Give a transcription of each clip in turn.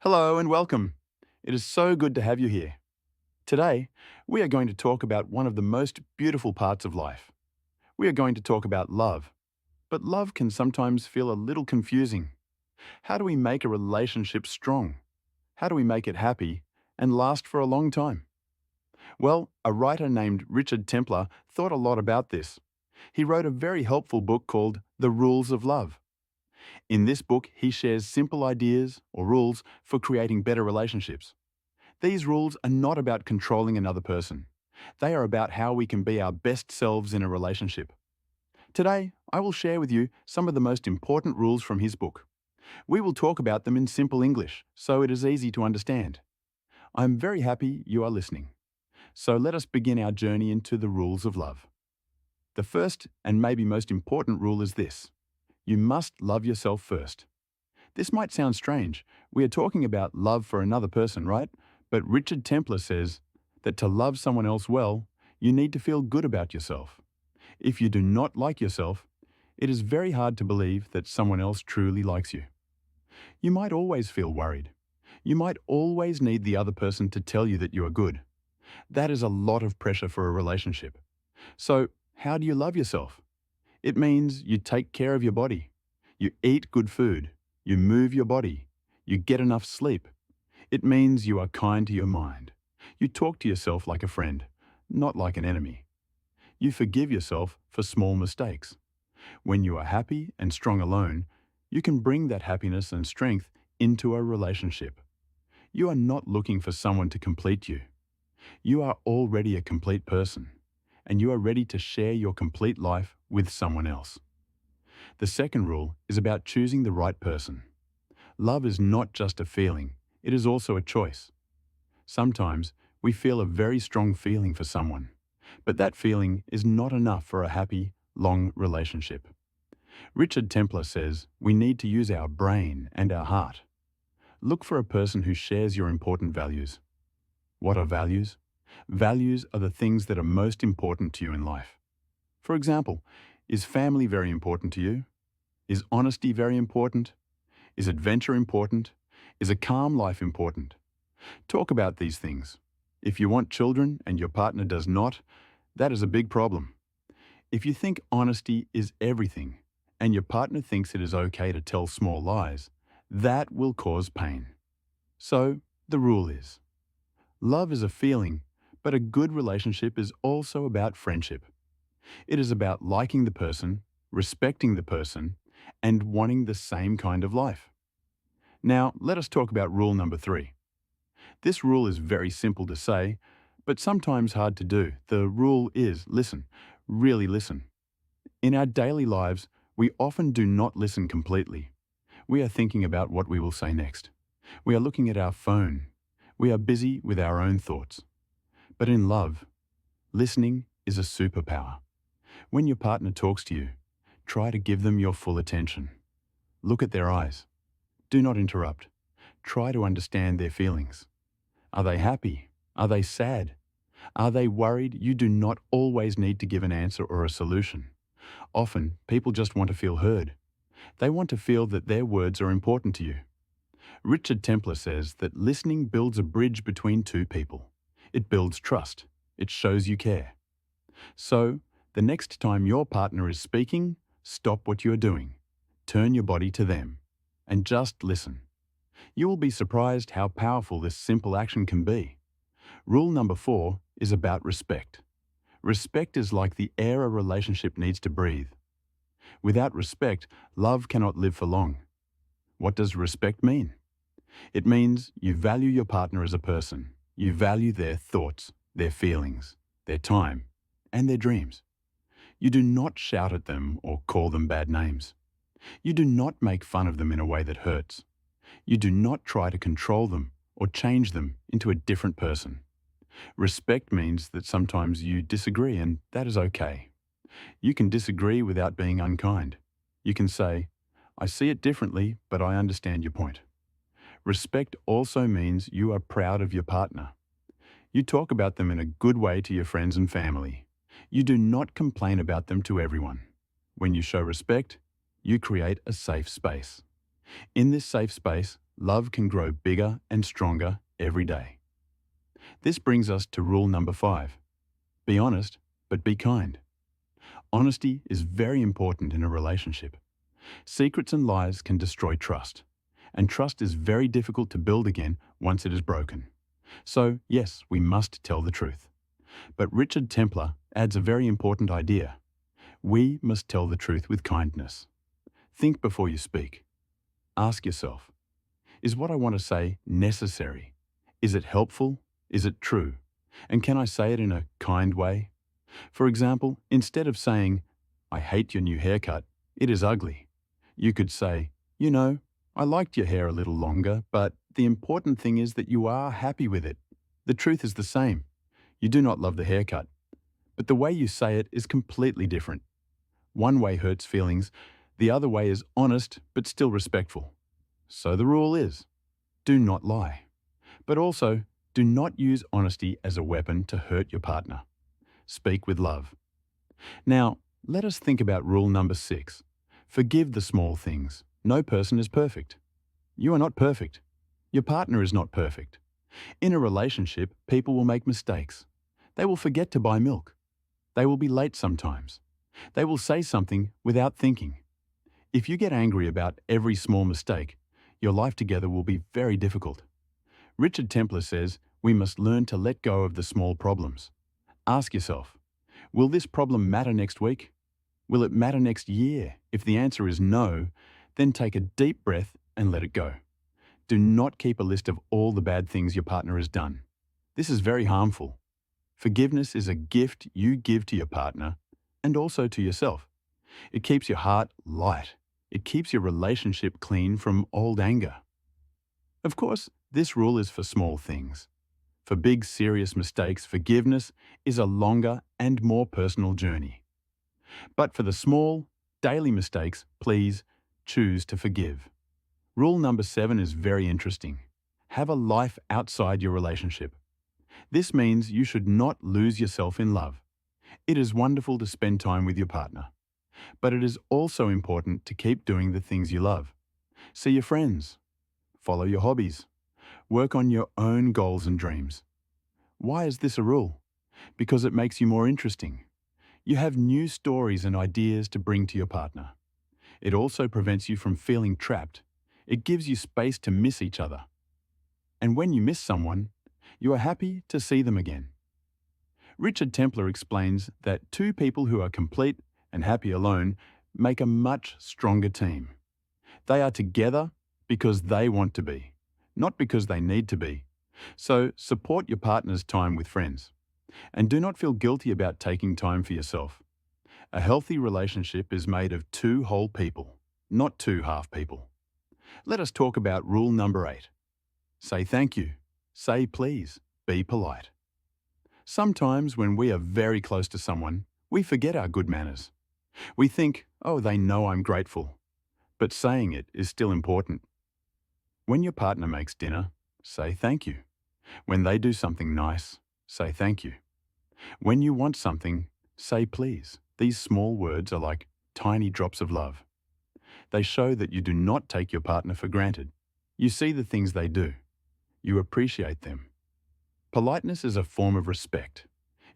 Hello and welcome. It is so good to have you here. Today, we are going to talk about one of the most beautiful parts of life. We are going to talk about love. But love can sometimes feel a little confusing. How do we make a relationship strong? How do we make it happy and last for a long time? Well, a writer named Richard Templar thought a lot about this. He wrote a very helpful book called The Rules of Love. In this book, he shares simple ideas or rules for creating better relationships. These rules are not about controlling another person. They are about how we can be our best selves in a relationship. Today, I will share with you some of the most important rules from his book. We will talk about them in simple English, so it is easy to understand. I am very happy you are listening. So let us begin our journey into the rules of love. The first and maybe most important rule is this: you must love yourself first. This might sound strange. We are talking about love for another person, right? But Richard Templar says that to love someone else well, you need to feel good about yourself. If you do not like yourself, it is very hard to believe that someone else truly likes you. You might always feel worried. You might always need the other person to tell you that you are good. That is a lot of pressure for a relationship. So, how do you love yourself? It means you take care of your body. You eat good food. You move your body. You get enough sleep. It means you are kind to your mind. You talk to yourself like a friend, not like an enemy. You forgive yourself for small mistakes. When you are happy and strong alone, you can bring that happiness and strength into a relationship. You are not looking for someone to complete you. You are already a complete person, and you are ready to share your complete life with someone else. The second rule is about choosing the right person. Love is not just a feeling, it is also a choice. Sometimes we feel a very strong feeling for someone, but that feeling is not enough for a happy, long relationship. Richard Templar says we need to use our brain and our heart. Look for a person who shares your important values. What are values? Values are the things that are most important to you in life. For example, is family very important to you? Is honesty very important? Is adventure important? Is a calm life important? Talk about these things. If you want children and your partner does not, that is a big problem. If you think honesty is everything and your partner thinks it is okay to tell small lies, that will cause pain. So, the rule is, love is a feeling, but a good relationship is also about friendship. It is about liking the person, respecting the person, and wanting the same kind of life. Now, let us talk about rule number 3. This rule is very simple to say, but sometimes hard to do. The rule is listen, really listen. In our daily lives, we often do not listen completely. We are thinking about what we will say next. We are looking at our phone. We are busy with our own thoughts. But in love, listening is a superpower. When your partner talks to you, try to give them your full attention. Look at their eyes. Do not interrupt. Try to understand their feelings. Are they happy? Are they sad? Are they worried? You do not always need to give an answer or a solution. Often, people just want to feel heard. They want to feel that their words are important to you. Richard Templar says that listening builds a bridge between two people. It builds trust. It shows you care. So, the next time your partner is speaking, stop what you are doing. Turn your body to them. And just listen. You will be surprised how powerful this simple action can be. Rule number 4 is about respect. Respect is like the air a relationship needs to breathe. Without respect, love cannot live for long. What does respect mean? It means you value your partner as a person. You value their thoughts, their feelings, their time, and their dreams. You do not shout at them or call them bad names. You do not make fun of them in a way that hurts. You do not try to control them or change them into a different person. Respect means that sometimes you disagree, and that is okay. You can disagree without being unkind. You can say, I see it differently, but I understand your point. Respect also means you are proud of your partner. You talk about them in a good way to your friends and family. You do not complain about them to everyone. When you show respect, you create a safe space. In this safe space, love can grow bigger and stronger every day. This brings us to rule number 5. Be honest, but be kind. Honesty is very important in a relationship. Secrets and lies can destroy trust, and trust is very difficult to build again once it is broken. So, yes, we must tell the truth. But Richard Templar adds a very important idea. We must tell the truth with kindness. Think before you speak. Ask yourself, is what I want to say necessary? Is it helpful? Is it true? And can I say it in a kind way? For example, instead of saying, I hate your new haircut, it is ugly, you could say, you know, I liked your hair a little longer, but the important thing is that you are happy with it. The truth is the same. You do not love the haircut, but the way you say it is completely different. One way hurts feelings, the other way is honest but still respectful. So the rule is, do not lie. But also, do not use honesty as a weapon to hurt your partner. Speak with love. Now, let us think about rule number 6. Forgive the small things. No person is perfect. You are not perfect. Your partner is not perfect. In a relationship, people will make mistakes. They will forget to buy milk. They will be late sometimes. They will say something without thinking. If you get angry about every small mistake, your life together will be very difficult. Richard Templar says we must learn to let go of the small problems. Ask yourself, will this problem matter next week? Will it matter next year? If the answer is no, then take a deep breath and let it go. Do not keep a list of all the bad things your partner has done. This is very harmful. Forgiveness is a gift you give to your partner and also to yourself. It keeps your heart light. It keeps your relationship clean from old anger. Of course, this rule is for small things. For big, serious mistakes, forgiveness is a longer and more personal journey. But for the small, daily mistakes, please choose to forgive. Rule number 7 is very interesting. Have a life outside your relationship. This means you should not lose yourself in love. It is wonderful to spend time with your partner. But it is also important to keep doing the things you love. See your friends. Follow your hobbies. Work on your own goals and dreams. Why is this a rule? Because it makes you more interesting. You have new stories and ideas to bring to your partner. It also prevents you from feeling trapped. It gives you space to miss each other. And when you miss someone, you are happy to see them again. Richard Templar explains that two people who are complete and happy alone make a much stronger team. They are together because they want to be, not because they need to be. So support your partner's time with friends. And do not feel guilty about taking time for yourself. A healthy relationship is made of 2 whole people, not 2 half people. Let us talk about rule number 8. Say thank you. Say please. Be polite. Sometimes when we are very close to someone, we forget our good manners. We think, oh, they know I'm grateful. But saying it is still important. When your partner makes dinner, say thank you. When they do something nice, say thank you. When you want something, say please. These small words are like tiny drops of love. They show that you do not take your partner for granted. You see the things they do. You appreciate them. Politeness is a form of respect.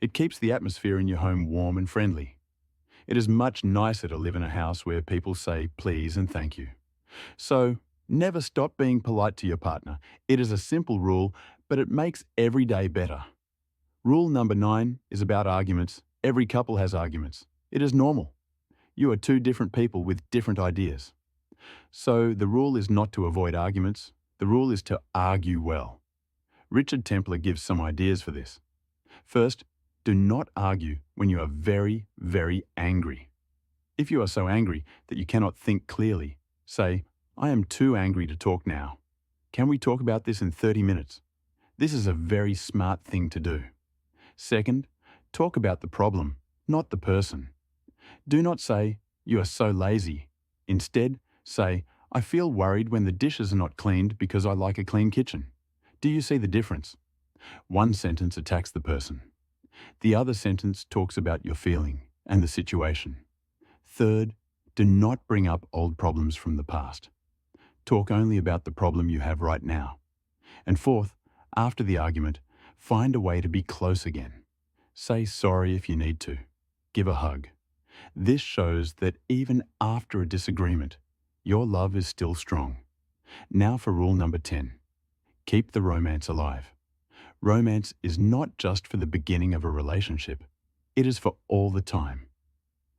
It keeps the atmosphere in your home warm and friendly. It is much nicer to live in a house where people say please and thank you. So, never stop being polite to your partner. It is a simple rule, but it makes every day better. Rule number 9 is about arguments. Every couple has arguments. It is normal. You are 2 different people with different ideas. So the rule is not to avoid arguments. The rule is to argue well. Richard Templar gives some ideas for this. First, do not argue when you are very, very angry. If you are so angry that you cannot think clearly, say, I am too angry to talk now. Can we talk about this in 30 minutes? This is a very smart thing to do. Second, talk about the problem, not the person. Do not say, you are so lazy. Instead, say, I feel worried when the dishes are not cleaned because I like a clean kitchen. Do you see the difference? One sentence attacks the person. The other sentence talks about your feeling and the situation. Third, do not bring up old problems from the past. talk only about the problem you have right now. And fourth, after the argument, find a way to be close again. Say sorry if you need to. Give a hug. This shows that even after a disagreement, your love is still strong. Now for rule number 10. Keep the romance alive. Romance is not just for the beginning of a relationship. It is for all the time.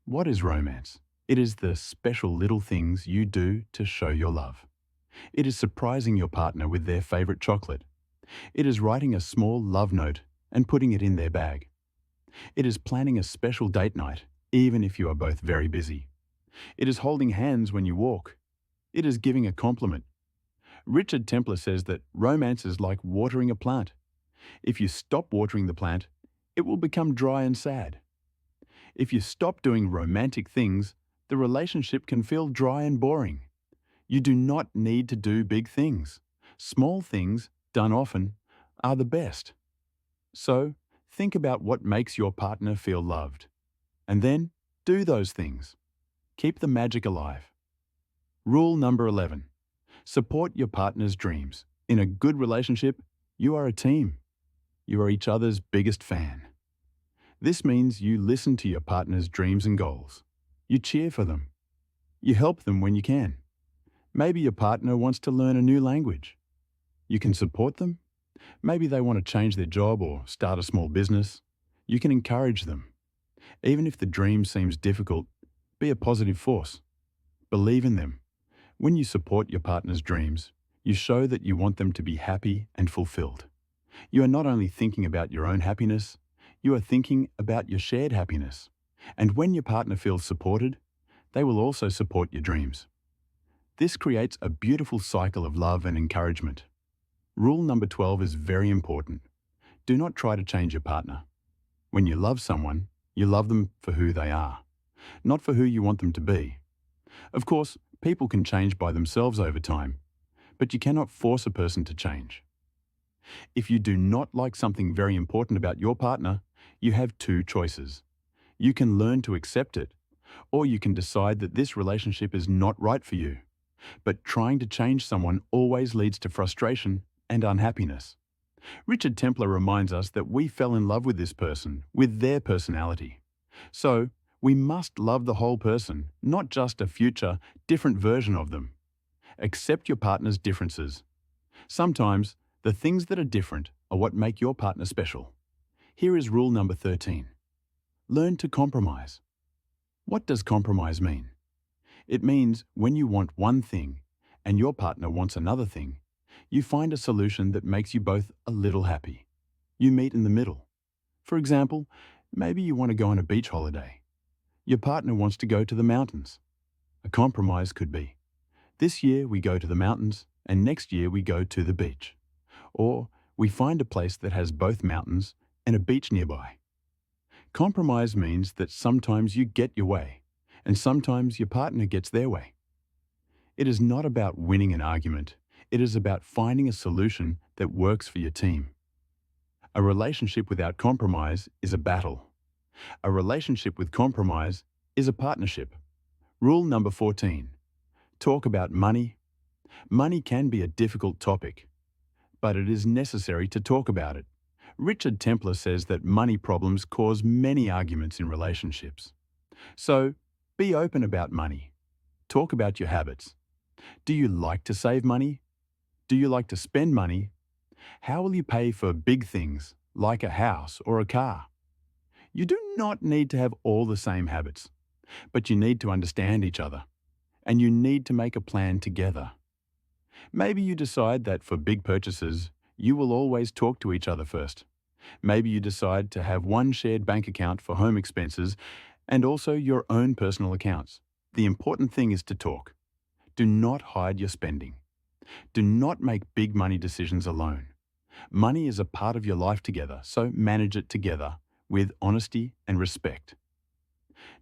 What is romance? It is the special little things you do to show your love. It is surprising your partner with their favorite chocolate. It is writing a small love note and putting it in their bag. It is planning a special date night, even if you are both very busy. It is holding hands when you walk. It is giving a compliment. Richard Templar says that romance is like watering a plant. If you stop watering the plant, it will become dry and sad. If you stop doing romantic things, the relationship can feel dry and boring. You do not need to do big things. Small things, done often, are the best. So, think about what makes your partner feel loved. And then, do those things. Keep the magic alive. Rule number 11. Support your partner's dreams. In a good relationship, you are a team. You are each other's biggest fan. This means you listen to your partner's dreams and goals. You cheer for them. You help them when you can. Maybe your partner wants to learn a new language. You can support them. Maybe they want to change their job or start a small business. You can encourage them. Even if the dream seems difficult, be a positive force. Believe in them. When you support your partner's dreams, you show that you want them to be happy and fulfilled. You are not only thinking about your own happiness, you are thinking about your shared happiness. And when your partner feels supported, they will also support your dreams. This creates a beautiful cycle of love and encouragement. Rule number 12 is very important. Do not try to change your partner. When you love someone, you love them for who they are, not for who you want them to be. Of course, people can change by themselves over time, but you cannot force a person to change. If you do not like something very important about your partner, you have two choices. You can learn to accept it, or you can decide that this relationship is not right for you. But trying to change someone always leads to frustration and unhappiness. Richard Templar reminds us that we fell in love with this person, with their personality. So, we must love the whole person, not just a future, different version of them. Accept your partner's differences. Sometimes, the things that are different are what make your partner special. Here is rule number 13. Learn to compromise. What does compromise mean? It means when you want one thing and your partner wants another thing, you find a solution that makes you both a little happy. You meet in the middle. For example, maybe you want to go on a beach holiday. Your partner wants to go to the mountains. A compromise could be, this year we go to the mountains and next year we go to the beach. Or we find a place that has both mountains and a beach nearby. Compromise means that sometimes you get your way, and sometimes your partner gets their way. It is not about winning an argument. It is about finding a solution that works for your team. A relationship without compromise is a battle. A relationship with compromise is a partnership. Rule number 14. Talk about money. Money can be a difficult topic, but it is necessary to talk about it. Richard Templar says that money problems cause many arguments in relationships. So, be open about money. Talk about your habits. Do you like to save money? Do you like to spend money? How will you pay for big things, like a house or a car? You do not need to have all the same habits, but you need to understand each other, and you need to make a plan together. Maybe you decide that for big purchases, you will always talk to each other first. Maybe you decide to have one shared bank account for home expenses and also your own personal accounts. The important thing is to talk. Do not hide your spending. Do not make big money decisions alone. Money is a part of your life together, so manage it together with honesty and respect.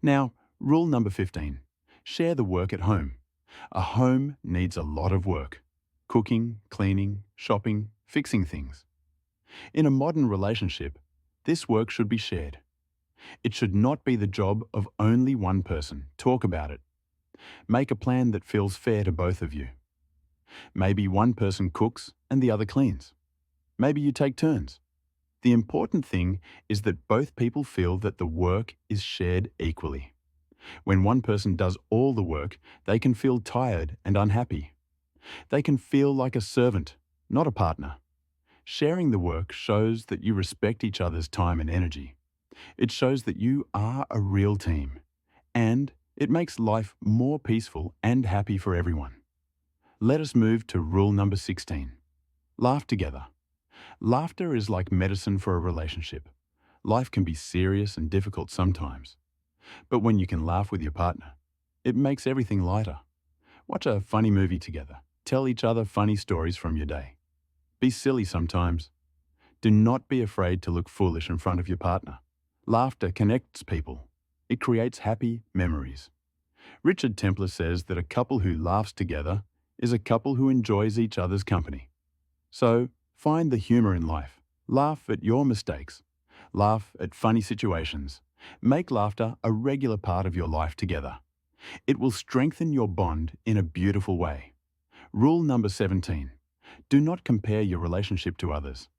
Now, rule number 15. Share the work at home. A home needs a lot of work. Cooking, cleaning, shopping, fixing things. In a modern relationship, this work should be shared. It should not be the job of only one person. Talk about it. Make a plan that feels fair to both of you. Maybe one person cooks and the other cleans. Maybe you take turns. The important thing is that both people feel that the work is shared equally. When one person does all the work, they can feel tired and unhappy. They can feel like a servant, not a partner. Sharing the work shows that you respect each other's time and energy. It shows that you are a real team. And it makes life more peaceful and happy for everyone. Let us move to rule number 16. Laugh together. Laughter is like medicine for a relationship. Life can be serious and difficult sometimes. But when you can laugh with your partner, it makes everything lighter. Watch a funny movie together. Tell each other funny stories from your day. Be silly sometimes. Do not be afraid to look foolish in front of your partner. Laughter connects people. It creates happy memories. Richard Templar says that a couple who laughs together is a couple who enjoys each other's company. So, find the humor in life. Laugh at your mistakes. Laugh at funny situations. Make laughter a regular part of your life together. It will strengthen your bond in a beautiful way. Rule number 17. Do not compare your relationship to others.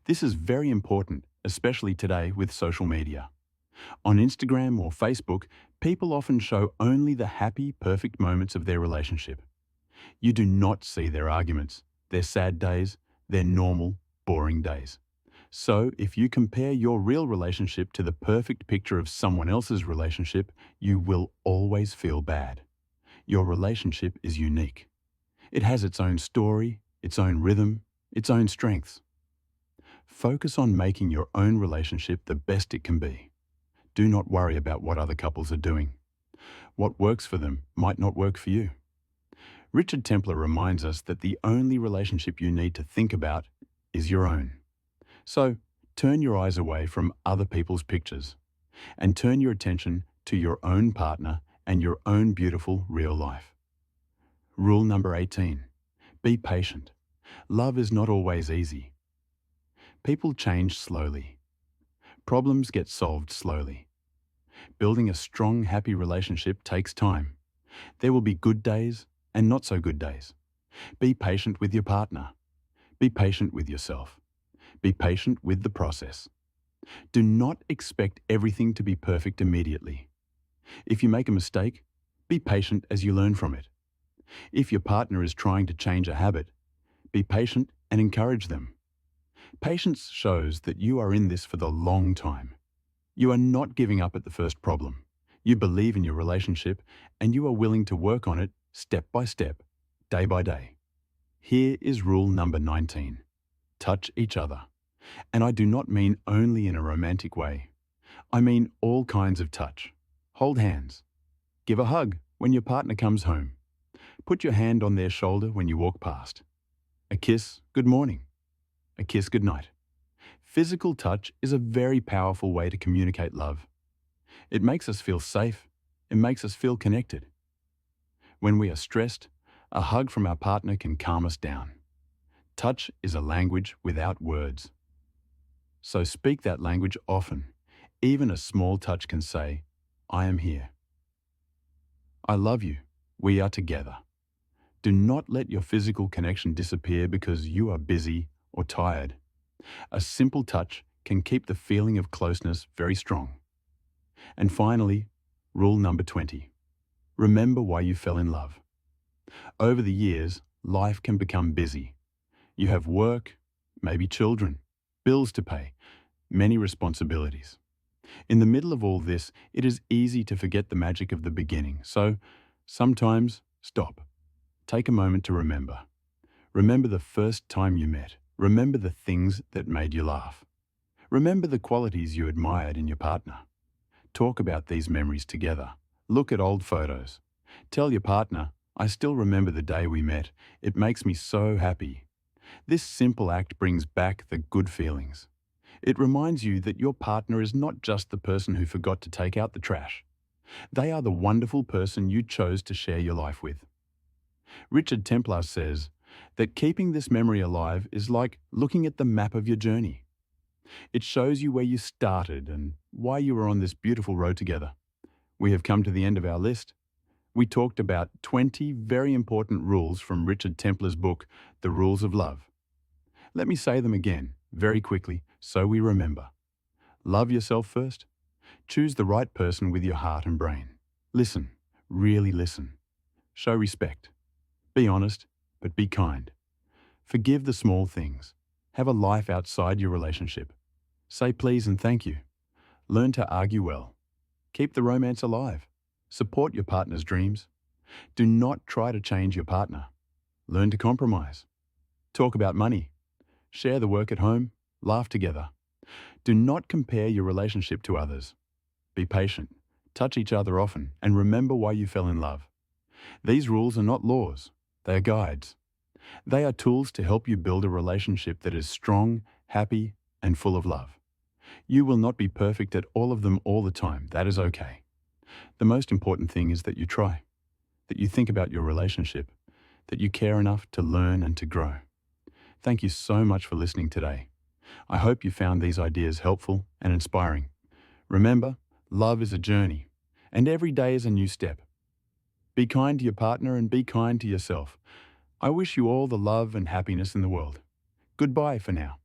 This is very important, especially today with social media. On Instagram or Facebook, people often show only the happy, perfect moments of their relationship. You do not see their arguments, their sad days, their normal, boring days. So, if you compare your real relationship to the perfect picture of someone else's relationship, you will always feel bad. Your relationship is unique. It has its own story, its own rhythm, its own strengths. Focus on making your own relationship the best it can be. Do not worry about what other couples are doing. What works for them might not work for you. Richard Templar reminds us that the only relationship you need to think about is your own. So, turn your eyes away from other people's pictures and turn your attention to your own partner and your own beautiful real life. Rule number 18. Be patient. Love is not always easy. People change slowly. Problems get solved slowly. Building a strong, happy relationship takes time. There will be good days and not so good days. Be patient with your partner. Be patient with yourself. Be patient with the process. Do not expect everything to be perfect immediately. If you make a mistake, be patient as you learn from it. If your partner is trying to change a habit, be patient and encourage them. Patience shows that you are in this for the long time. You are not giving up at the first problem. You believe in your relationship and you are willing to work on it step by step, day by day. Here is rule number 19. Touch each other. And I do not mean only in a romantic way. I mean all kinds of touch. Hold hands. Give a hug when your partner comes home. Put your hand on their shoulder when you walk past. A kiss, good morning. A kiss, good night. Physical touch is a very powerful way to communicate love. It makes us feel safe. It makes us feel connected. When we are stressed, a hug from our partner can calm us down. Touch is a language without words. So speak that language often. Even a small touch can say, I am here. I love you. We are together. Do not let your physical connection disappear because you are busy or tired. A simple touch can keep the feeling of closeness very strong. And finally, rule number 20. Remember why you fell in love. Over the years, life can become busy. You have work, maybe children, bills to pay, many responsibilities. In the middle of all this, it is easy to forget the magic of the beginning. So, sometimes, stop. Take a moment to remember. Remember the first time you met. Remember the things that made you laugh. Remember the qualities you admired in your partner. Talk about these memories together. Look at old photos. Tell your partner, I still remember the day we met. It makes me so happy. This simple act brings back the good feelings. It reminds you that your partner is not just the person who forgot to take out the trash. They are the wonderful person you chose to share your life with. Richard Templar says that keeping this memory alive is like looking at the map of your journey. It shows you where you started and why you were on this beautiful road together. We have come to the end of our list. we talked about 20 very important rules from Richard Templar's book, The Rules of Love. Let me say them again, very quickly, so we remember. Love yourself first. Choose the right person with your heart and brain. Listen, really listen. Show respect. Be honest, but be kind. Forgive the small things. Have a life outside your relationship. Say please and thank you. Learn to argue well. Keep the romance alive. Support your partner's dreams. Do not try to change your partner. Learn to compromise. Talk about money. Share the work at home. Laugh together. Do not compare your relationship to others. Be patient. Touch each other often and remember why you fell in love. These rules are not laws. They are guides. They are tools to help you build a relationship that is strong, happy, and full of love. You will not be perfect at all of them all the time. That is okay. The most important thing is that you try, that you think about your relationship, that you care enough to learn and to grow. Thank you so much for listening today. I hope you found these ideas helpful and inspiring. Remember, love is a journey, and every day is a new step. Be kind to your partner and be kind to yourself. I wish you all the love and happiness in the world. Goodbye for now.